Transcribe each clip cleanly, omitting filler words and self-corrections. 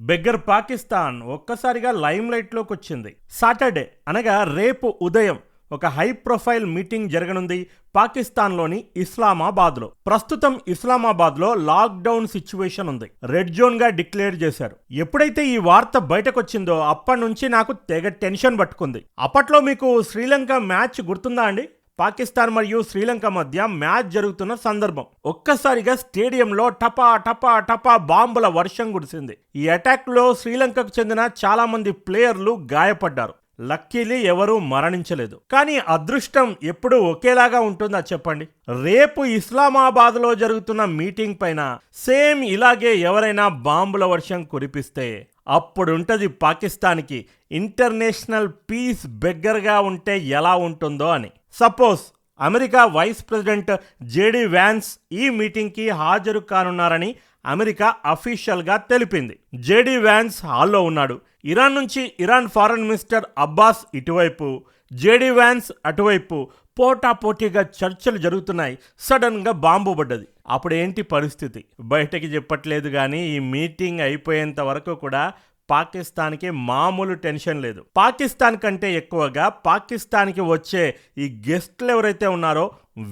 Beggar Pakistan ఒక్కసారిగా lime లైట్లోకి వచ్చింది. Saturday అనగా రేపు ఉదయం ఒక హై ప్రొఫైల్ మీటింగ్ జరగనుంది పాకిస్తాన్లోని ఇస్లామాబాద్లో. ప్రస్తుతం ఇస్లామాబాద్లో లాక్డౌన్ సిచ్యువేషన్ ఉంది. రెడ్ జోన్గా డిక్లేర్ చేశారు. ఎప్పుడైతే ఈ వార్త బయటకొచ్చిందో అప్పటి నుంచి నాకు తెగ టెన్షన్ పట్టుకుంది. అప్పట్లో మీకు శ్రీలంక మ్యాచ్ గుర్తుందా అండి? పాకిస్తాన్ మరియు శ్రీలంక మధ్య మ్యాచ్ జరుగుతున్న సందర్భం ఒక్కసారిగా స్టేడియంలో టపా టపా టపా బాంబుల వర్షం కురిసింది. ఈ అటాక్ లో శ్రీలంకకు చెందిన చాలా మంది ప్లేయర్లు గాయపడ్డారు. లక్కీలీ ఎవరూ మరణించలేదు. కానీ అదృష్టం ఎప్పుడు ఒకేలాగా ఉంటుందా చెప్పండి? రేపు ఇస్లామాబాద్ లో జరుగుతున్న మీటింగ్ పైన సేమ్ ఇలాగే ఎవరైనా బాంబుల వర్షం కురిపిస్తే అప్పుడుంటది పాకిస్తాన్కి ఇంటర్నేషనల్ పీస్ బెగ్గర్గా ఉంటే ఎలా ఉంటుందో అని. Suppose America vice president JD Vance ఈ మీటింగ్కి హాజరు కానున్నారని అమెరికా అఫీషియల్గా తెలిపింది. జేడీ వ్యాన్స్ హాల్లో ఉన్నాడు. ఇరాన్ నుంచి ఇరాన్ ఫారెన్ మినిస్టర్ అబ్బాస్ ఇటువైపు, జేడీ వ్యాన్స్ అటువైపు పోటాపోటీగా చర్చలు జరుగుతున్నాయి. సడన్గా బాంబు పడ్డది. అప్పుడు ఏంటి పరిస్థితి? బయటకి చెప్పట్లేదు, కానీ ఈ మీటింగ్ అయిపోయేంత వరకు కూడా పాకిస్తాన్కి మామూలు టెన్షన్ లేదు. పాకిస్తాన్ కంటే ఎక్కువగా పాకిస్తాన్కి వచ్చే ఈ గెస్ట్లు ఎవరైతే ఉన్నారో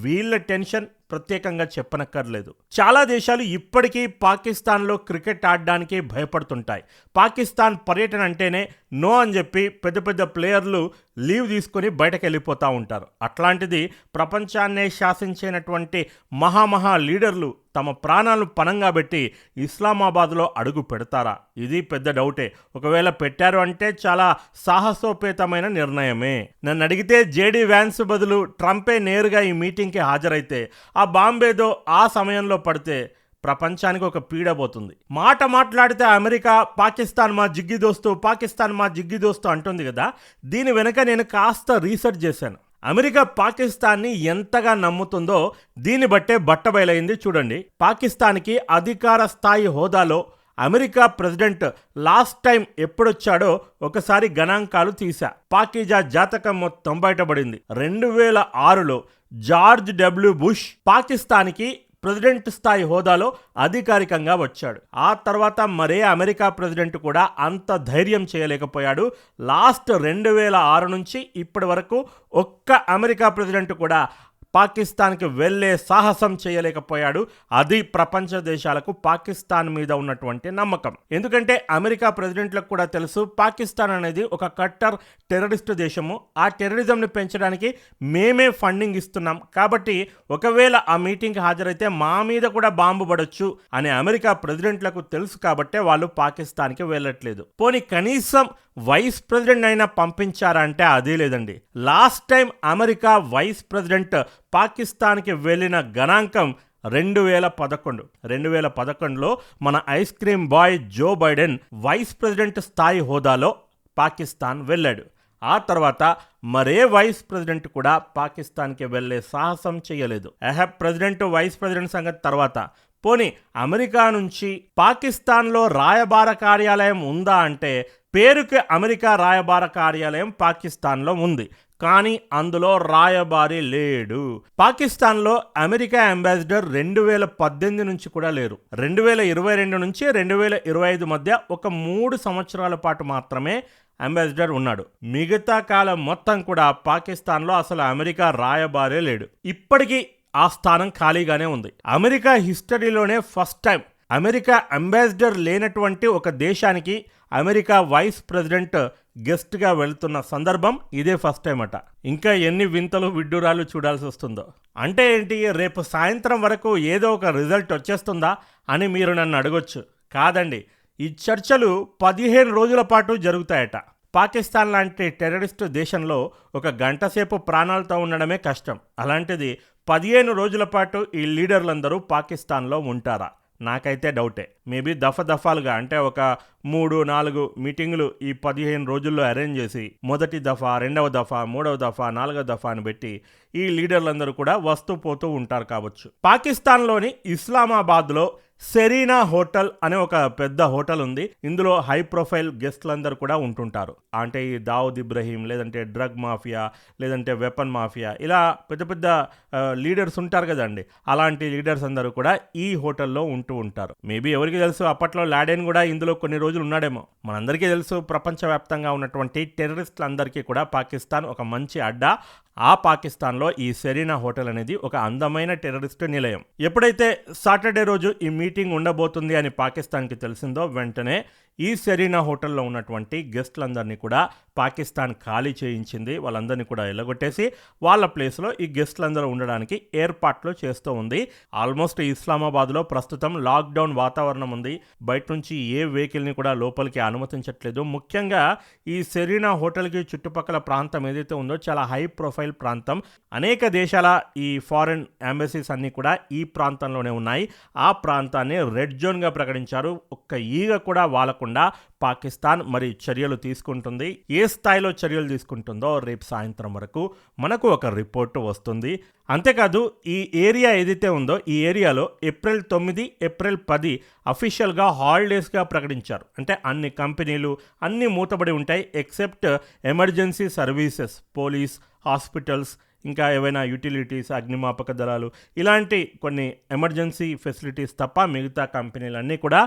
వీళ్ళ టెన్షన్ ప్రత్యేకంగా చెప్పనక్కర్లేదు. చాలా దేశాలు ఇప్పటికీ పాకిస్తాన్లో క్రికెట్ ఆడడానికి భయపడుతుంటాయి. పాకిస్తాన్ పర్యటన అంటేనే నో అని చెప్పి పెద్ద పెద్ద ప్లేయర్లు లీవ్ తీసుకొని బయటకు వెళ్ళిపోతూ ఉంటారు. అట్లాంటిది ప్రపంచాన్నే శాసించినటువంటి మహామహా లీడర్లు తమ ప్రాణాలను పణంగా పెట్టి ఇస్లామాబాద్లో అడుగు పెడతారా? ఇది పెద్ద డౌటే. ఒకవేళ పెట్టారు అంటే చాలా సాహసోపేతమైన నిర్ణయమే. నన్ను అడిగితే జేడీ వ్యాన్స్ బదులు ట్రంపే నేరుగా ఈ మీటింగ్కి హాజరైతే, ఆ బాంబేదో ఆ సమయంలో పడితే ప్రపంచానికి ఒక పీడ పోతుంది. మాట మాట్లాడితే అమెరికా పాకిస్తాన్ మా జిగ్గి దోస్తు, పాకిస్తాన్ మా జిగ్గి దోస్తు అంటుంది కదా. దీని వెనక నేను కాస్త రీసెర్చ్ చేశాను. అమెరికా పాకిస్తాన్ని ఎంతగా నమ్ముతుందో దీన్ని బట్టే బట్టబయలైంది. చూడండి, పాకిస్తాన్కి అధికార స్థాయి హోదాలో అమెరికా ప్రెసిడెంట్ లాస్ట్ టైం ఎప్పుడొచ్చాడో ఒకసారి గణాంకాలు తీశా. పాకిజా జాతకం మొత్తం బయటపడింది. 2006లో జార్జ్ డబ్ల్యూ బుష్ పాకిస్తాన్కి ప్రెసిడెంట్ స్థాయి హోదాలో అధికారికంగా వచ్చాడు. ఆ తర్వాత మరే అమెరికా ప్రెసిడెంట్ కూడా అంత ధైర్యం చేయలేకపోయాడు. లాస్ట్ 2006 నుంచి ఇప్పటి వరకు ఒక్క అమెరికా ప్రెసిడెంట్ కూడా పాకిస్తాన్కి వెళ్ళే సాహసం చేయలేకపోయాడు. అది ప్రపంచ దేశాలకు పాకిస్తాన్ మీద ఉన్నటువంటి నమ్మకం. ఎందుకంటే అమెరికా ప్రెసిడెంట్లకు కూడా తెలుసు పాకిస్తాన్ అనేది ఒక కట్టర్ టెర్రరిస్ట్ దేశము. ఆ టెర్రరిజంని పెంచడానికి మేమే ఫండింగ్ ఇస్తున్నాం. కాబట్టి ఒకవేళ ఆ మీటింగ్కి హాజరైతే మా మీద కూడా బాంబు పడొచ్చు అని అమెరికా ప్రెసిడెంట్లకు తెలుసు. కాబట్టే వాళ్ళు పాకిస్తాన్కి వెళ్ళట్లేదు. పోనీ కనీసం వైస్ ప్రెసిడెంట్ అయినా పంపించారా అంటే అదే లేదండి. Last time America vice president పాకిస్తాన్కి వెళ్ళిన గణాంకం 2011. 2011లో మన ice cream boy Joe Biden vice president స్థాయి హోదాలో పాకిస్తాన్ వెళ్ళాడు. ఆ తర్వాత మరే వైస్ ప్రెసిడెంట్ కూడా పాకిస్తాన్కి వెళ్ళే సాహసం చేయలేదు. ప్రెసిడెంట్ వైస్ ప్రెసిడెంట్ సంగతి తర్వాత, పోనీ అమెరికా నుంచి పాకిస్తాన్లో రాయబార కార్యాలయం ఉందా అంటే పేరుకి అమెరికా రాయబార కార్యాలయం పాకిస్తాన్లో ఉంది, కానీ అందులో రాయబారి లేడు. పాకిస్తాన్లో అమెరికా అంబాసిడర్ 2018 నుంచి కూడా లేరు. 2022 నుంచి 2025 మధ్య ఒక 3 సంవత్సరాల పాటు మాత్రమే అంబాసిడర్ ఉన్నాడు. మిగతా కాలం మొత్తం కూడా పాకిస్తాన్లో అసలు అమెరికా రాయబారే లేడు. ఇప్పటికీ ఆ స్థానం ఖాళీగానే ఉంది. అమెరికా హిస్టరీలోనే ఫస్ట్ టైం అమెరికా అంబాసిడర్ లేనటువంటి ఒక దేశానికి అమెరికా వైస్ ప్రెసిడెంట్ గెస్ట్గా వెళ్తున్న సందర్భం ఇదే ఫస్ట్ టైం అట. ఇంకా ఎన్ని వింతలు విడ్డూరాలు చూడాల్సి వస్తుందో. అంటే ఏంటి, రేపు సాయంత్రం వరకు ఏదో ఒక రిజల్ట్ వచ్చేస్తుందా అని మీరు నన్ను అడగొచ్చు. కాదండి, ఈ చర్చలు 15 రోజుల పాటు జరుగుతాయట. పాకిస్తాన్ లాంటి టెర్రరిస్ట్ దేశంలో ఒక గంట సేపు ప్రాణాలతో ఉండడమే కష్టం. అలాంటిది 15 రోజుల పాటు ఈ లీడర్లందరూ పాకిస్తాన్లో ఉంటారా? నాకైతే డౌటే. మేబీ దఫాలుగా అంటే ఒక 3-4 మీటింగులు ఈ 15 రోజుల్లో అరేంజ్ చేసి మొదటి దఫా, రెండవ దఫా, మూడవ దఫా, నాలుగవ దఫా అని పెట్టి ఈ లీడర్లందరూ కూడా వస్తూ పోతూ ఉంటారు కావచ్చు. పాకిస్తాన్లోని ఇస్లామాబాద్లో సెరీనా హోటల్ అనే ఒక పెద్ద హోటల్ ఉంది. ఇందులో హై ప్రొఫైల్ గెస్ట్లందరూ కూడా ఉంటుంటారు. అంటే ఈ దావుద్ ఇబ్రహీం, లేదంటే డ్రగ్ మాఫియా, లేదంటే వెపన్ మాఫియా, ఇలా పెద్ద పెద్ద లీడర్స్ ఉంటారు కదండి. అలాంటి లీడర్స్ అందరూ కూడా ఈ హోటల్లో ఉంటూ ఉంటారు. మేబీ ఎవరికి తెలుసు, అప్పట్లో లాడెన్ కూడా ఇందులో కొన్ని రోజులు ఉన్నాడేమో. మనందరికీ తెలుసు, ప్రపంచవ్యాప్తంగా ఉన్నటువంటి టెర్రరిస్టులందరికీ కూడా పాకిస్తాన్ ఒక మంచి అడ్డా. ఆ పాకిస్తాన్లో ఈ సెరీనా హోటల్ అనేది ఒక అందమైన టెర్రరిస్టు నిలయం. ఎప్పుడైతే సాటర్డే రోజు ఈ మీటింగ్ ఉండబోతుంది అని పాకిస్తాన్కి తెలిసిందో, వెంటనే ఈ సెరీనా హోటల్లో ఉన్నటువంటి గెస్ట్లందరినీ కూడా పాకిస్తాన్ ఖాళీ చేయించింది. వాళ్ళందరినీ కూడా ఎల్లగొట్టేసి వాళ్ళ ప్లేస్లో ఈ గెస్ట్లందరూ ఉండడానికి ఏర్పాట్లు చేస్తూ ఉంది. ఆల్మోస్ట్ ఇస్లామాబాద్లో ప్రస్తుతం లాక్డౌన్ వాతావరణం ఉంది. బయట నుంచి ఏ వెహికల్ని కూడా లోపలికి అనుమతించట్లేదు. ముఖ్యంగా ఈ సెరీనా హోటల్కి చుట్టుపక్కల ప్రాంతం ఏదైతే ఉందో చాలా హై ప్రొఫైల్ ప్రాంతం. అనేక దేశాల ఈ ఫారెన్ ఎంబసీస్ అన్నీ కూడా ఈ ప్రాంతంలోనే ఉన్నాయి. ఆ ప్రాంతాన్ని రెడ్ జోన్గా ప్రకటించారు. ఒక్క ఈగ కూడా వాలకుండా పాకిస్తాన్ మరి చర్యలు తీసుకుంటుంది. ఏ స్థాయిలో చర్యలు తీసుకుంటుందో రేపు సాయంత్రం వరకు మనకు ఒక రిపోర్టు వస్తుంది. అంతేకాదు, ఈ ఏరియా ఏదైతే ఉందో ఈ ఏరియాలో ఏప్రిల్ 9, ఏప్రిల్ 10 అఫీషియల్గా హాలిడేస్గా ప్రకటించారు. అంటే అన్ని కంపెనీలు అన్నీ మూతబడి ఉంటాయి except emergency services, police, hospitals, ఇంకా ఏవైనా యూటిలిటీస్, అగ్నిమాపక దళాలు, ఇలాంటి కొన్ని ఎమర్జెన్సీ ఫెసిలిటీస్ తప్ప మిగతా కంపెనీలన్నీ కూడా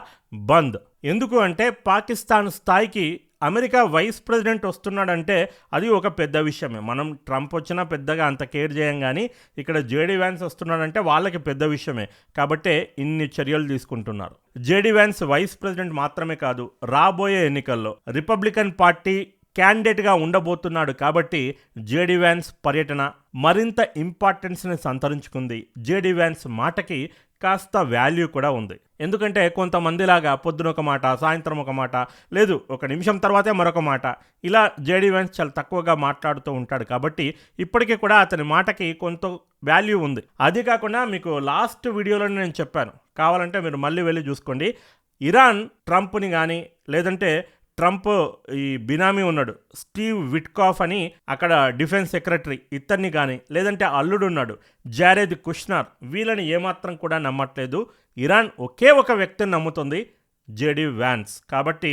బంద్. ఎందుకు అంటే పాకిస్తాన్ స్థాయికి అమెరికా వైస్ ప్రెసిడెంట్ వస్తున్నాడంటే అది ఒక పెద్ద విషయమే. మనం ట్రంప్ వచ్చినా పెద్దగా అంత కేర్ చేయం, కానీ ఇక్కడ జేడీ వ్యాన్స్ వస్తున్నాడంటే వాళ్ళకి పెద్ద విషయమే. కాబట్టే ఇన్ని చర్యలు తీసుకుంటున్నారు. జేడీ వ్యాన్స్ వైస్ ప్రెసిడెంట్ మాత్రమే కాదు, రాబోయే ఎన్నికల్లో రిపబ్లికన్ పార్టీ క్యాండిడేట్గా ఉండబోతున్నాడు. కాబట్టి జేడీ వ్యాన్స్ పర్యటన మరింత ఇంపార్టెన్స్ని సంతరించుకుంది. జేడీ వ్యాన్స్ మాటకి కాస్త వాల్యూ కూడా ఉంది. ఎందుకంటే కొంతమందిలాగా పొద్దున ఒక మాట, సాయంత్రం ఒక మాట, లేదు ఒక నిమిషం తర్వాతే మరొక మాట, ఇలా జేడీ వ్యాన్స్ చాలా తక్కువగా మాట్లాడుతూ ఉంటాడు. కాబట్టి ఇప్పటికీ కూడా అతని మాటకి కొంత వాల్యూ ఉంది. అది కాకుండా మీకు లాస్ట్ వీడియోలో నేను చెప్పాను, కావాలంటే మీరు మళ్ళీ వెళ్ళి చూసుకోండి. ఇరాన్ ట్రంప్ని కానీ, లేదంటే ట్రంప్ ఈ బినామీ ఉన్నాడు స్టీవ్ విట్కాఫ్ అని, అక్కడ డిఫెన్స్ సెక్రటరీ, ఇతన్ని కానీ, లేదంటే అల్లుడు ఉన్నాడు జారెద్ కుష్నర్, వీళ్ళని ఏమాత్రం కూడా నమ్మట్లేదు. ఇరాన్ ఒకే ఒక వ్యక్తిని నమ్ముతుంది, జేడీ వ్యాన్స్. కాబట్టి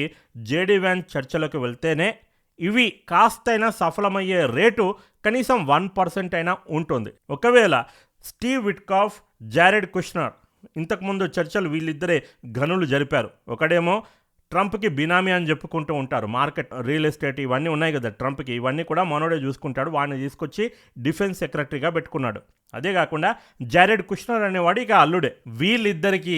జేడీ వ్యాన్స్ చర్చలకు వెళ్తేనే ఇవి కాస్తైనా సఫలమయ్యే రేటు కనీసం 1% అయినా ఉంటుంది. ఒకవేళ స్టీవ్ విట్కాఫ్, జారెడ్ కుష్నర్ ఇంతకుముందు చర్చలు వీళ్ళిద్దరే గనులు జరిపారు. ఒకడేమో ట్రంప్కి బినామీ అని చెప్పుకుంటూ ఉంటారు. మార్కెట్, రియల్ ఎస్టేట్ ఇవన్నీ ఉన్నాయి కదా ట్రంప్కి, ఇవన్నీ కూడా మనోడే చూసుకుంటాడు. వాడిని తీసుకొచ్చి డిఫెన్స్ సెక్రటరీగా పెట్టుకున్నాడు. అదే కాకుండా జారెడ్ కుష్నర్ అనేవాడు ఇక అల్లుడే. వీళ్ళిద్దరికీ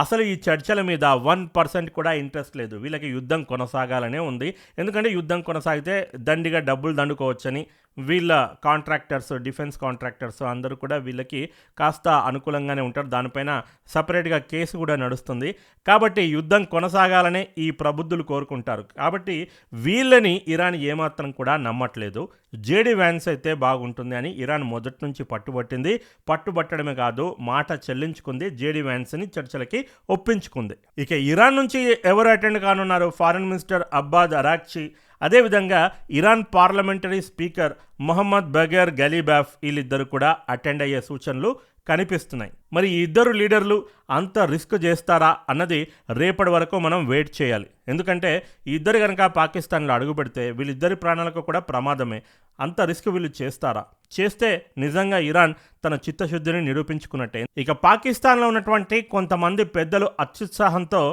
అసలు ఈ చర్చల మీద 1% కూడా ఇంట్రెస్ట్ లేదు. వీళ్ళకి యుద్ధం కొనసాగాలనే ఉంది. ఎందుకంటే యుద్ధం కొనసాగితే దండిగా డబ్బులు దండుకోవచ్చని వీళ్ళ కాంట్రాక్టర్స్, డిఫెన్స్ కాంట్రాక్టర్స్ అందరూ కూడా వీళ్ళకి కాస్త అనుకూలంగానే ఉంటారు. దానిపైన సపరేట్గా కేసు కూడా నడుస్తుంది. కాబట్టి యుద్ధం కొనసాగాలనే ఈ ప్రబుద్ధులు కోరుకుంటారు. కాబట్టి వీళ్ళని ఇరాన్ ఏమాత్రం కూడా నమ్మట్లేదు. జేడీ వ్యాన్స్ అయితే బాగుంటుంది అని ఇరాన్ మొదటి నుంచి పట్టుబట్టింది. పట్టుబట్టడమే కాదు, మాట చెల్లించుకుంది. జేడీ వ్యాన్స్ని చర్చలకి ఒప్పించుకుంది. ఇక ఇరాన్ నుంచి ఎవరు అటెండ్ కానున్నారు? ఫారెన్ మినిస్టర్ అబ్బాద్ అరాక్చి, అదేవిధంగా ఇరాన్ పార్లమెంటరీ స్పీకర్ మొహమ్మద్ బగేర్ గలీబాఫ్, వీళ్ళిద్దరు కూడా అటెండ్ అయ్యే సూచనలు కనిపిస్తున్నాయి. మరి ఈ ఇద్దరు లీడర్లు అంత రిస్క్ చేస్తారా అన్నది రేపటి వరకు మనం వెయిట్ చేయాలి. ఎందుకంటే ఈ ఇద్దరు కనుక పాకిస్తాన్లో అడుగు పెడితే వీళ్ళిద్దరి ప్రాణాలకు కూడా ప్రమాదమే. అంత రిస్క్ వీళ్ళు చేస్తారా? చేస్తే నిజంగా ఇరాన్ తన చిత్తశుద్ధిని నిరూపించుకున్నట్టే. ఇక పాకిస్తాన్లో ఉన్నటువంటి కొంతమంది పెద్దలు అత్యుత్సాహంతో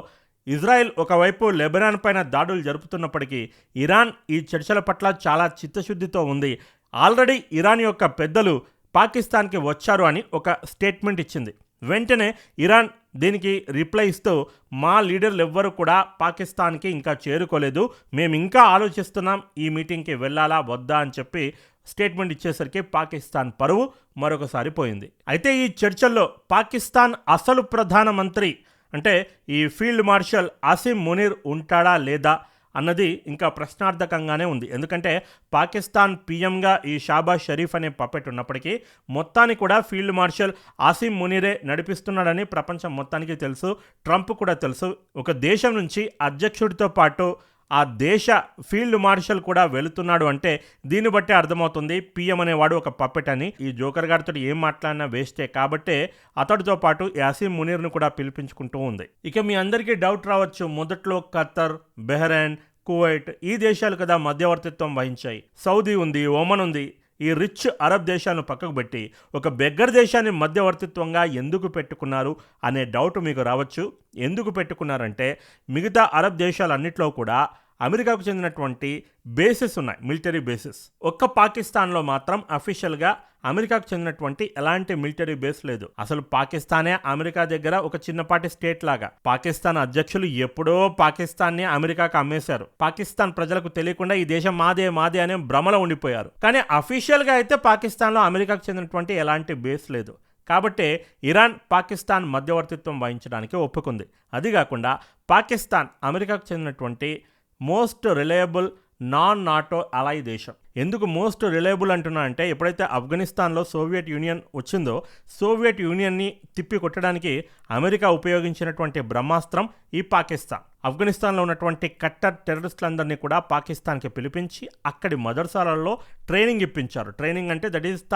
ఇజ్రాయెల్ ఒకవైపు లెబనాన్ పైన దాడులు జరుపుతున్నప్పటికీ ఇరాన్ ఈ చర్చల పట్ల చాలా చిత్తశుద్ధితో ఉంది. ఆల్రెడీ ఇరాన్ యొక్క పెద్దలు పాకిస్తాన్కి వచ్చారు అని ఒక స్టేట్మెంట్ ఇచ్చింది. వెంటనే ఇరాన్ దీనికి రిప్లై ఇస్తూ, మా లీడర్లు ఎవ్వరు కూడా పాకిస్తాన్కి ఇంకా చేరుకోలేదు, మేము ఇంకా ఆలోచిస్తున్నాం ఈ మీటింగ్కి వెళ్ళాలా వద్దా అని చెప్పి స్టేట్మెంట్ ఇచ్చేసరికి పాకిస్తాన్ పరువు మరొకసారి పోయింది. అయితే ఈ చర్చల్లో పాకిస్తాన్ అసలు ప్రధానమంత్రి అంటే ఈ ఫీల్డ్ మార్షల్ ఆసిమ్ మునీర్ ఉంటాడా లేదా అన్నది ఇంకా ప్రశ్నార్థకంగానే ఉంది. ఎందుకంటే పాకిస్తాన్ పీఎంగా ఈ షాబాజ్ షరీఫ్ అనే పప్పెట్ ఉన్నప్పటికీ మొత్తానికి కూడా ఫీల్డ్ మార్షల్ ఆసిమ్ మునీరే నడిపిస్తున్నాడని ప్రపంచం మొత్తానికి తెలుసు, ట్రంప్ కూడా తెలుసు. ఒక దేశం నుంచి అధ్యక్షుడితో పాటు ఆ దేశ ఫీల్డ్ మార్షల్ కూడా వెళుతున్నాడు అంటే దీన్ని బట్టి అర్థమవుతుంది పీఎం అనేవాడు ఒక పప్పెట్ అని. ఈ జోకర్ గారితో ఏం మాట్లాడినా వేస్టే కాబట్టే అతడితో పాటు యాసీం మునీర్ను కూడా పిలిపించుకుంటూ ఉంది. ఇక మీ అందరికీ డౌట్ రావచ్చు, మొదట్లో ఖత్తర్, బెహ్రెయిన్, కువైట్ ఈ దేశాలు కదా మధ్యవర్తిత్వం వహించాయి. సౌదీ ఉంది, ఒమన్ ఉంది. ఈ రిచ్ అరబ్ దేశాలను పక్కకు పెట్టి ఒక బెగ్గర్ దేశాన్ని మధ్యవర్తిత్వంగా ఎందుకు పెట్టుకున్నారు అనే డౌట్ మీకు రావచ్చు. ఎందుకు పెట్టుకున్నారంటే మిగతా అరబ్ దేశాలన్నింటిలో కూడా అమెరికాకు చెందినటువంటి బేసెస్ ఉన్నాయి, మిలిటరీ బేసెస్. ఒక్క పాకిస్తాన్లో మాత్రం అఫీషియల్గా అమెరికాకు చెందినటువంటి ఎలాంటి మిలిటరీ బేస్ లేదు. అసలు పాకిస్తానే అమెరికా దగ్గర ఒక చిన్నపాటి స్టేట్ లాగా. పాకిస్తాన్ అధ్యక్షులు ఎప్పుడో పాకిస్తాన్ని అమెరికాకు అమ్మేశారు. పాకిస్తాన్ ప్రజలకు తెలియకుండా ఈ దేశం మాదే మాదే అనే భ్రమలో ఉండిపోయారు. కానీ అఫీషియల్గా అయితే పాకిస్తాన్లో అమెరికాకు చెందినటువంటి ఎలాంటి బేస్ లేదు. కాబట్టే ఇరాన్ పాకిస్తాన్ మధ్యవర్తిత్వం వహించడానికి ఒప్పుకుంది. అది కాకుండా పాకిస్తాన్ అమెరికాకు చెందినటువంటి మోస్ట్ రిలయబుల్ నాన్ నాటో అలై దేశం. ఎందుకు మోస్ట్ రిలయబుల్ అంటున్నా అంటే ఎప్పుడైతే ఆఫ్ఘనిస్తాన్లో సోవియట్ యూనియన్ వచ్చిందో సోవియట్ యూనియన్ని తిప్పి కొట్టడానికి అమెరికా ఉపయోగించినటువంటి బ్రహ్మాస్త్రం ఈ పాకిస్తాన్. ఆఫ్ఘనిస్తాన్లో ఉన్నటువంటి కట్టర్ టెర్రరిస్టులందరినీ కూడా పాకిస్తాన్కి పిలిపించి అక్కడి మదర్సాలలో ట్రైనింగ్ ఇప్పించారు. ట్రైనింగ్ అంటే దట్ ఈజ్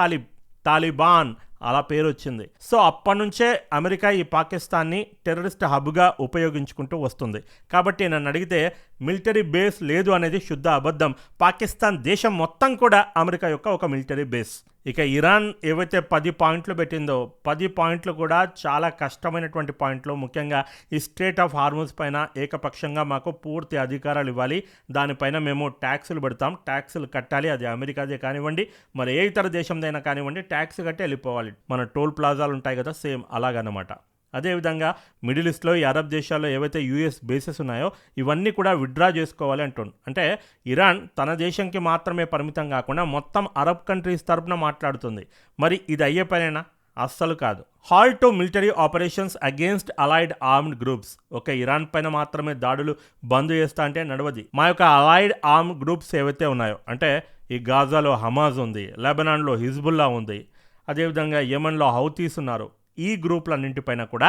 తాలిబాన్ అలా పేరు వచ్చింది. సో అప్పటి నుంచే అమెరికా ఈ పాకిస్తాన్ని టెర్రరిస్ట్ హబ్గా ఉపయోగించుకుంటూ వస్తుంది. కాబట్టి నన్ను అడిగితే మిలిటరీ బేస్ లేదు అనేది శుద్ధ అబద్ధం. పాకిస్తాన్ దేశం మొత్తం కూడా అమెరికా యొక్క ఒక మిలిటరీ బేస్. ఇక ఇరాన్ ఏవైతే 10 పాయింట్లు పెట్టిందో 10 పాయింట్లు కూడా చాలా కష్టమైనటువంటి పాయింట్లు. ముఖ్యంగా ఈ స్ట్రేట్ ఆఫ్ హార్మూజ్ పైన ఏకపక్షంగా మాకు పూర్తి అధికారాలు ఇవ్వాలి, దానిపైన మేము ట్యాక్సులు పెడతాం, ట్యాక్సులు కట్టాలి. అది అమెరికాదే కానివ్వండి మరి ఏ ఇతర దేశందైనా కానివ్వండి ట్యాక్స్ కట్టి వెళ్ళిపోవాలి. మన టోల్ ప్లాజాలు ఉంటాయి కదా, సేమ్ అలాగనమాట. అదేవిధంగా మిడిల్ ఈస్ట్లో ఈ అరబ్ దేశాల్లో ఏవైతే యూఎస్ బేసెస్ ఉన్నాయో ఇవన్నీ కూడా విత్డ్రా చేసుకోవాలి అంటుంది. అంటే ఇరాన్ తన దేశంకి మాత్రమే పరిమితం కాకుండా మొత్తం అరబ్ కంట్రీస్ తరపున మాట్లాడుతుంది. మరి ఇది అయ్యే పనేనా? అస్సలు కాదు. Halt to military operations against allied armed groups. ఒక ఇరాన్ పైన మాత్రమే దాడులు బంద్ చేస్తా అంటే నడవది. మా యొక్క అలైడ్ ఆర్మ్డ్ గ్రూప్స్ ఏవైతే ఉన్నాయో అంటే ఈ గాజాలో హమాజ్ ఉంది, లెబనాన్లో హిజ్బుల్లా ఉంది, అదేవిధంగా యెమెన్లో హౌతీస్ ఉన్నారు. ఈ గ్రూపులన్నింటిపైన కూడా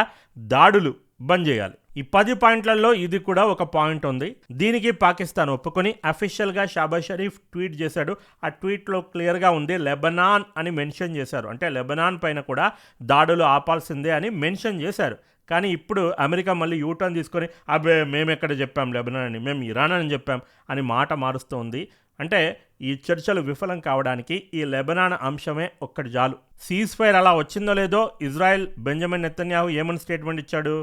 దాడులు బంద్ చేయాలి. ఈ 10 పాయింట్లలో ఇది కూడా ఒక పాయింట్ ఉంది. దీనికి పాకిస్తాన్ ఒప్పుకొని అఫీషియల్గా షాబాజ్ షరీఫ్ ట్వీట్ చేశాడు. ఆ ట్వీట్లో క్లియర్గా ఉంది లెబనాన్ అని మెన్షన్ చేశారు. అంటే లెబనాన్ పైన కూడా దాడులు ఆపాల్సిందే అని మెన్షన్ చేశారు. కానీ ఇప్పుడు అమెరికా మళ్ళీ యూటర్న్ తీసుకొని అబ్బే మేము ఎక్కడ చెప్పాం లెబనాన్ అని, మేము ఇరాన్ అని చెప్పాం అని మాట మారుస్తూ ఉంది. అంటే ఈ చర్చలు విఫలం కావడానికి ఈ లెబనాన్ అంశమే ఒక్కటి చాలు. సీజ్ ఫైర్ అలా వచ్చిందో లేదో ఇజ్రాయెల్ బెంజమిన్ నెతన్యాహు ఏమని స్టేట్మెంట్ ఇచ్చాడు?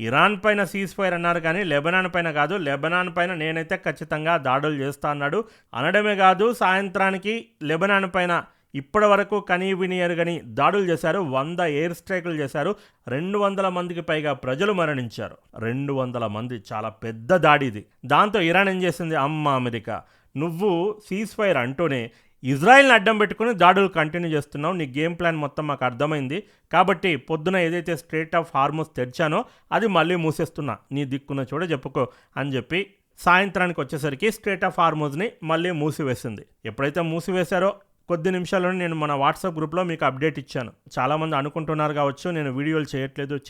ఇరాన్ పైన సీజ్ ఫైర్ అన్నారు కానీ లెబనాన్ పైన కాదు, లెబనాన్ పైన నేనైతే ఖచ్చితంగా దాడులు చేస్తా అన్నాడు. అనడమే కాదు సాయంత్రానికి లెబనాన్ పైన ఇప్పటి వరకు కనీవినియరుగని దాడులు చేశారు. 100 ఎయిర్ స్ట్రైకులు చేశారు. 200 మందికి పైగా ప్రజలు మరణించారు. 200 మంది, చాలా పెద్ద దాడి ఇది. దాంతో ఇరాన్ ఏం చేసింది? అమ్మ అమెరికా, నువ్వు సీజ్ ఫైర్ అంటూనే ఇజ్రాయెల్ని అడ్డం పెట్టుకుని దాడులు కంటిన్యూ చేస్తున్నావు. నీ గేమ్ ప్లాన్ మొత్తం మాకు అర్థమైంది. కాబట్టి పొద్దున ఏదైతే స్ట్రేట్ ఆఫ్ హార్మూజ్ తెరిచానో అది మళ్ళీ మూసేస్తున్నా, నీ దిక్కున్న చూడ చెప్పుకో అని చెప్పి సాయంత్రానికి వచ్చేసరికి స్ట్రేట్ ఆఫ్ హార్మూజ్ని మళ్ళీ మూసివేసింది. ఎప్పుడైతే మూసివేశారో కొద్ది నిమిషాల్లోనే నేను మన వాట్సాప్ గ్రూప్లో మీకు అప్డేట్ ఇచ్చాను. చాలామంది అనుకుంటున్నారు కావచ్చు నేను వీడియోలు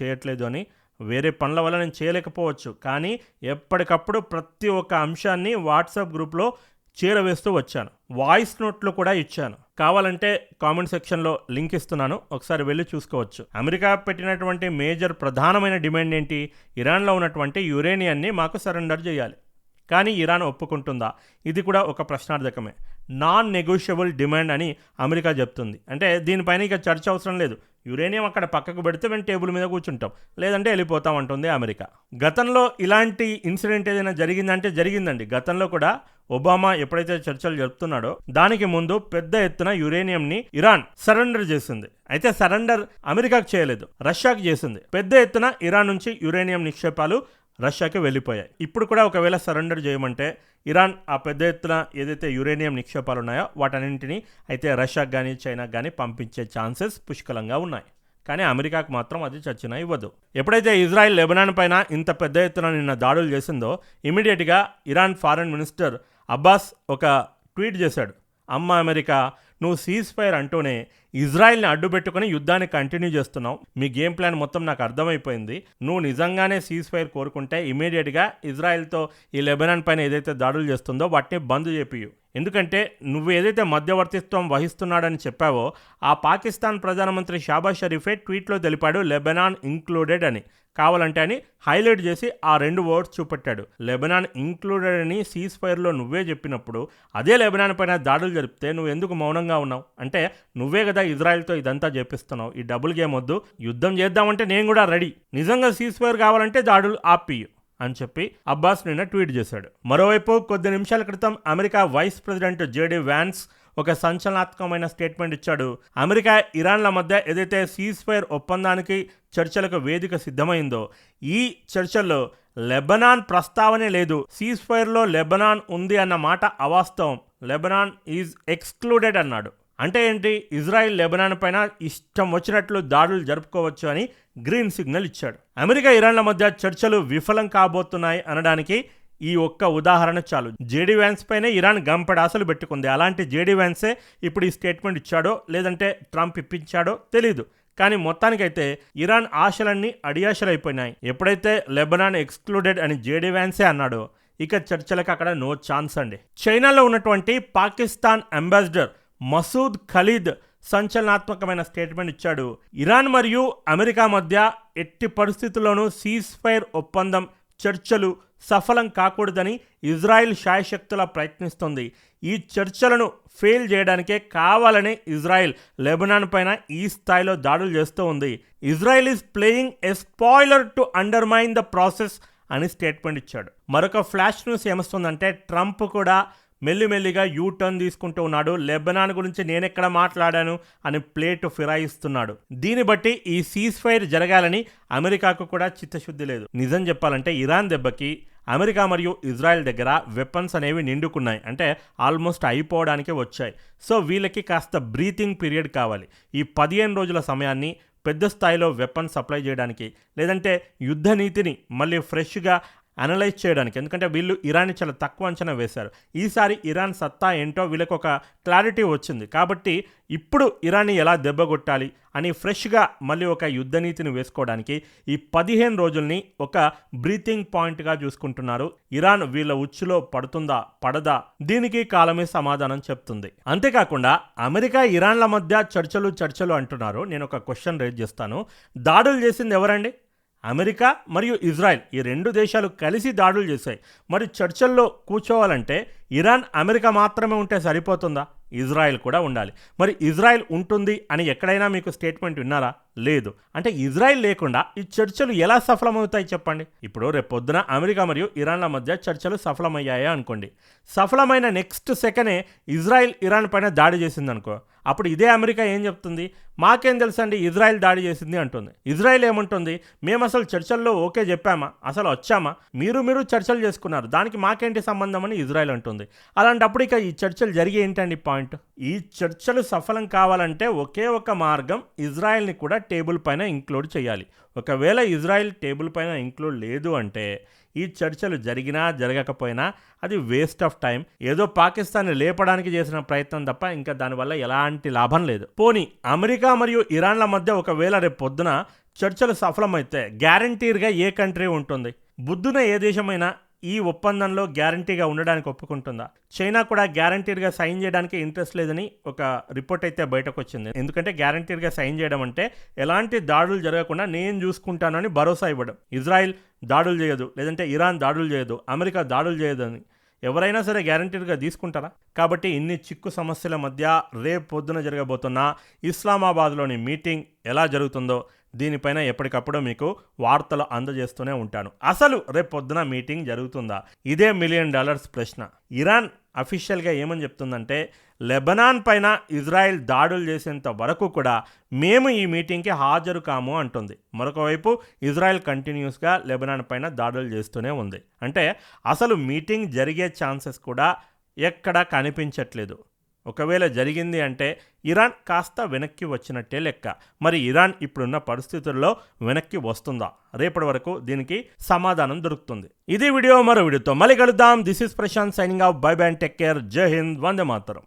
చేయట్లేదు అని. వేరే పనుల వల్ల నేను చేయలేకపోవచ్చు, కానీ ఎప్పటికప్పుడు ప్రతి ఒక్క అంశాన్ని వాట్సాప్ గ్రూప్లో చేరవేస్తూ వచ్చాను. వాయిస్ నోట్లు కూడా ఇచ్చాను. కావాలంటే కామెంట్ సెక్షన్లో లింక్ ఇస్తున్నాను, ఒకసారి వెళ్ళి చూసుకోవచ్చు. అమెరికా పెట్టినటువంటి మేజర్ ప్రధానమైన డిమాండ్ ఏంటి? ఇరాన్లో ఉన్నటువంటి యురేనియాన్ని మాకు సరెండర్ చేయాలి. కానీ ఇరాన్ ఒప్పుకుంటుందా? ఇది కూడా ఒక ప్రశ్నార్థకమే. నాన్ నెగోషియబుల్ డిమాండ్ అని అమెరికా చెప్తుంది. అంటే దీనిపైన ఇక చర్చ అవసరం లేదు. యురేనియం అక్కడ పక్కకు పెడితే మేము టేబుల్ మీద కూర్చుంటాం, లేదంటే వెళ్ళిపోతాం అంటుంది అమెరికా. గతంలో ఇలాంటి ఇన్సిడెంట్ ఏదైనా జరిగిందంటే జరిగిందండి. గతంలో కూడా ఒబామా ఎప్పుడైతే చర్చలు జరుపుతున్నాడో దానికి ముందు పెద్ద ఎత్తున యురేనియంని ఇరాన్ సరెండర్ చేసింది. అయితే సరెండర్ అమెరికాకు చేయలేదు, రష్యాకు చేసింది. పెద్ద ఎత్తున ఇరాన్ నుంచి యురేనియం నిక్షేపాలు రష్యాకి వెళ్ళిపోయాయి. ఇప్పుడు కూడా ఒకవేళ సరెండర్ చేయమంటే ఇరాన్ ఆ పెద్ద ఎత్తున ఏదైతే యురేనియం నిక్షేపాలు ఉన్నాయో వాటన్నింటినీ అయితే రష్యాకు కానీ చైనాకు కానీ పంపించే ఛాన్సెస్ పుష్కలంగా ఉన్నాయి. కానీ అమెరికాకు మాత్రం అది చచ్చినా ఇవ్వదు. ఎప్పుడైతే ఇజ్రాయెల్ లెబనాన్ పైన ఇంత పెద్ద ఎత్తున నిన్న దాడులు చేసిందో ఇమీడియట్గా ఇరాన్ ఫారెన్ మినిస్టర్ అబ్బాస్ ఒక ట్వీట్ చేశాడు. అమ్మ అమెరికా, నువ్వు సీజ్ ఫైర్ అంటూనే ఇజ్రాయెల్ని అడ్డుపెట్టుకుని యుద్ధాన్ని కంటిన్యూ చేస్తున్నావు. మీ గేమ్ ప్లాన్ మొత్తం నాకు అర్థమైపోయింది. నువ్వు నిజంగానే సీజ్ ఫైర్ కోరుకుంటే ఇమీడియట్గా ఇజ్రాయెల్తో ఈ లెబనాన్ పైన ఏదైతే దాడులు చేస్తుందో వాటిని బంద్ చేపియు. ఎందుకంటే నువ్వు ఏదైతే మధ్యవర్తిత్వం వహిస్తున్నాడని చెప్పావో ఆ పాకిస్తాన్ ప్రధానమంత్రి షాబాజ్ షరీఫే ట్వీట్లో తెలిపాడు లెబనాన్ ఇంక్లూడెడ్ అని. కావాలంటే అని హైలైట్ చేసి ఆ 2 వర్డ్స్ చూపెట్టాడు. లెబనాన్ ఇంక్లూడెడ్ అని సీజ్ ఫైర్లో నువ్వే చెప్పినప్పుడు అదే లెబనాన్ పైన దాడులు జరిపితే నువ్వు ఎందుకు మౌనంగా ఉన్నావు? అంటే నువ్వే కదా ఇజ్రాయెల్తో ఇదంతా చేపిస్తున్నావు. ఈ డబుల్ గేమ్ వద్దు, యుద్ధం చేద్దామంటే నేను కూడా రెడీ, నిజంగా సీజ్ ఫైర్ కావాలంటే దాడులు ఆపియు అని చెప్పి అబ్బాస్ నిన్న ట్వీట్ చేశాడు. మరోవైపు కొద్ది నిమిషాల క్రితం America vice president JD Vance ఒక సంచలనాత్మకమైన స్టేట్మెంట్ ఇచ్చాడు. అమెరికా ఇరాన్ల మధ్య ఏదైతే సీజ్ ఫైర్ ఒప్పందానికి చర్చలకు వేదిక సిద్ధమైందో ఈ చర్చల్లో లెబనాన్ ప్రస్తావనే లేదు. సీజ్ ఫైర్లో లెబనాన్ ఉంది అన్న మాట అవాస్తవం. లెబనాన్ ఈజ్ ఎక్స్క్లూడెడ్ అన్నాడు. అంటే ఏంటి? ఇజ్రాయిల్ లెబనాన్ పైన ఇష్టం వచ్చినట్లు దాడులు జరుపుకోవచ్చు అని గ్రీన్ సిగ్నల్ ఇచ్చాడు. అమెరికా ఇరాన్ల మధ్య చర్చలు విఫలం కాబోతున్నాయి అనడానికి ఈ ఒక్క ఉదాహరణ చాలు. జేడీ వ్యాన్స్ పైనే ఇరాన్ గంపెడాసలు పెట్టుకుంది. అలాంటి జేడీ వ్యాన్సే ఇప్పుడు ఈ స్టేట్మెంట్ ఇచ్చాడో లేదంటే ట్రంప్ ఇప్పించాడో తెలీదు. కానీ మొత్తానికైతే ఇరాన్ ఆశలన్నీ అడియాశలైపోయినాయి. ఎప్పుడైతే లెబనాన్ ఎక్స్క్లూడెడ్ అని జేడీ వ్యాన్సే అన్నాడో ఇక చర్చలకు అక్కడ నో ఛాన్స్ అండి. చైనాలో ఉన్నటువంటి పాకిస్తాన్ అంబాసిడర్ మసూద్ ఖలీద్ సంచలనాత్మకమైన స్టేట్మెంట్ ఇచ్చాడు. ఇరాన్ మరియు అమెరికా మధ్య ఎట్టి పరిస్థితుల్లోనూ సీజ్ ఫైర్ ఒప్పందం చర్చలు సఫలం కాకూడదని ఇజ్రాయెల్ శాయశక్తులా ప్రయత్నిస్తుంది. ఈ చర్చలను ఫెయిల్ చేయడానికే కావాలని ఇజ్రాయెల్ లెబనాన్ పైన ఈ స్థాయిలో దాడులు చేస్తూ ఉంది. Israel is playing a spoiler to undermine the process అని స్టేట్మెంట్ ఇచ్చాడు. మరొక ఫ్లాష్ న్యూస్ ఏమొస్తుందంటే ట్రంప్ కూడా మెల్లిమెల్లిగా యూటర్న్ తీసుకుంటూ ఉన్నాడు. లెబనాన్ గురించి నేనెక్కడ మాట్లాడాను అని ప్లేట్ ఫిరాయిస్తున్నాడు. దీన్ని బట్టి ఈ సీజ్ ఫైర్ జరగాలని అమెరికాకు కూడా చిత్తశుద్ధి లేదు. నిజం చెప్పాలంటే ఇరాన్ దెబ్బకి అమెరికా మరియు ఇజ్రాయెల్ దగ్గర వెపన్స్ అనేవి నిండుకున్నాయి. అంటే ఆల్మోస్ట్ అయిపోవడానికే వచ్చాయి. సో వీళ్ళకి కాస్త బ్రీతింగ్ పీరియడ్ కావాలి. ఈ 15 రోజుల సమయాన్ని పెద్ద స్థాయిలో వెపన్స్ సప్లై చేయడానికి, లేదంటే యుద్ధ నీతిని మళ్ళీ ఫ్రెష్గా అనలైజ్ చేయడానికి. ఎందుకంటే వీళ్ళు ఇరాన్ని చాలా తక్కువ అంచనా వేశారు. ఈసారి ఇరాన్ సత్తా ఏంటో వీళ్ళకి ఒక క్లారిటీ వచ్చింది. కాబట్టి ఇప్పుడు ఇరాన్ని ఎలా దెబ్బగొట్టాలి అని ఫ్రెష్గా మళ్ళీ ఒక యుద్ధ నీతిని వేసుకోవడానికి ఈ 15 రోజుల్ని ఒక బ్రీతింగ్ పాయింట్గా చూసుకుంటున్నారు. ఇరాన్ వీళ్ళ ఉచ్చులో పడుతుందా పడదా దీనికి కాలమే సమాధానం చెప్తుంది. అంతేకాకుండా అమెరికా ఇరాన్ల మధ్య చర్చలు అంటున్నారు. నేను ఒక క్వశ్చన్ రేజ్ చేస్తాను. దాడులు చేసింది ఎవరండి? అమెరికా మరియు ఇజ్రాయెల్ ఈ 2 దేశాలు కలిసి దాడులు చేశాయి. మరి చర్చల్లో కూర్చోవాలంటే ఇరాన్ అమెరికా మాత్రమే ఉంటే సరిపోతుందా? ఇజ్రాయెల్ కూడా ఉండాలి. మరి ఇజ్రాయెల్ ఉంటుంది అని ఎక్కడైనా మీకు స్టేట్మెంట్ విన్నారా? లేదు. అంటే ఇజ్రాయెల్ లేకుండా ఈ చర్చలు ఎలా సఫలమవుతాయి చెప్పండి. ఇప్పుడు రేపొద్దున అమెరికా మరియు ఇరాన్ల మధ్య చర్చలు సఫలమయ్యాయా అనుకోండి. సఫలమైన నెక్స్ట్ సెకండే ఇజ్రాయెల్ ఇరాన్ పైన దాడి చేసింది అనుకో, అప్పుడు ఇదే అమెరికా ఏం చెప్తుంది? మాకేం తెలుసండి ఇజ్రాయెల్ దాడి చేసింది అంటుంది. ఇజ్రాయెల్ ఏమంటుంది? మేము అసలు చర్చల్లో ఓకే చెప్పామా, అసలు వచ్చామా, మీరు చర్చలు చేసుకున్నారు, దానికి మాకేంటి సంబంధం అని ఇజ్రాయెల్ అంటుంది. అలాంటప్పుడు ఇక ఈ చర్చలు జరిగి ఏంటండి పాయింట్? ఈ చర్చలు సఫలం కావాలంటే ఒకే ఒక మార్గం, ఇజ్రాయెల్ని కూడా టేబుల్ పైన ఇంక్లూడ్ చేయాలి. ఒకవేళ ఇజ్రాయెల్ టేబుల్ పైన ఇంక్లూడ్ లేదు అంటే ఈ చర్చలు జరిగినా జరగకపోయినా అది వేస్ట్ ఆఫ్ టైం. ఏదో పాకిస్తాన్ని లేపడానికి చేసిన ప్రయత్నం తప్ప ఇంకా దానివల్ల ఎలాంటి లాభం లేదు. పోనీ అమెరికా మరియు ఇరాన్ల మధ్య ఒకవేళ రేపు పొద్దున చర్చలు సఫలమైతే గ్యారంటీగా ఏ కంట్రీ ఉంటుంది? బుద్ధున ఏ దేశమైనా ఈ ఒప్పందంలో గ్యారంటీగా ఉండడానికి ఒప్పుకుంటుందా? చైనా కూడా గ్యారంటీగా సైన్ చేయడానికి ఇంట్రెస్ట్ లేదని ఒక రిపోర్ట్ అయితే బయటకు వచ్చింది. ఎందుకంటే గ్యారంటీగా సైన్ చేయడం అంటే ఎలాంటి దాడులు జరగకుండా నేను చూసుకుంటానని భరోసా ఇవ్వడం. ఇజ్రాయెల్ దాడులు చేయదు, లేదంటే ఇరాన్ దాడులు చేయదు, అమెరికా దాడులు చేయదని ఎవరైనా సరే గ్యారంటీగా తీసుకుంటారా? కాబట్టి ఇన్ని చిక్కు సమస్యల మధ్య రేపు పొద్దున జరగబోతున్న ఇస్లామాబాద్లోని మీటింగ్ ఎలా జరుగుతుందో దీనిపైన ఎప్పటికప్పుడు మీకు వార్తలు అందజేస్తూనే ఉంటాను. అసలు రేపు పొద్దున మీటింగ్ జరుగుతుందా? ఇదే $1 మిలియన్ ప్రశ్న. ఇరాన్ అఫీషియల్గా ఏమని చెప్తుందంటే లెబనాన్ పైన ఇజ్రాయెల్ దాడులు చేసేంత వరకు కూడా మేము ఈ మీటింగ్కి హాజరు కాము అంటుంది. మరొక వైపు ఇజ్రాయెల్ కంటిన్యూస్గా లెబనాన్ పైన దాడులు చేస్తూనే ఉంది. అంటే అసలు మీటింగ్ జరిగే ఛాన్సెస్ కూడా ఎక్కడా కనిపించట్లేదు. ఒకవేళ జరిగింది అంటే ఇరాన్ కాస్త వెనక్కి వచ్చినట్టే లెక్క. మరి ఇరాన్ ఇప్పుడున్న పరిస్థితుల్లో వెనక్కి వస్తుందా? రేపటి వరకు దీనికి సమాధానం దొరుకుతుంది. ఇది వీడియో, మరో వీడియోతో మళ్ళీ కలుద్దాం. This is Prashant signing off. Bye bye and take care. జై హింద్. వందే మాతరం.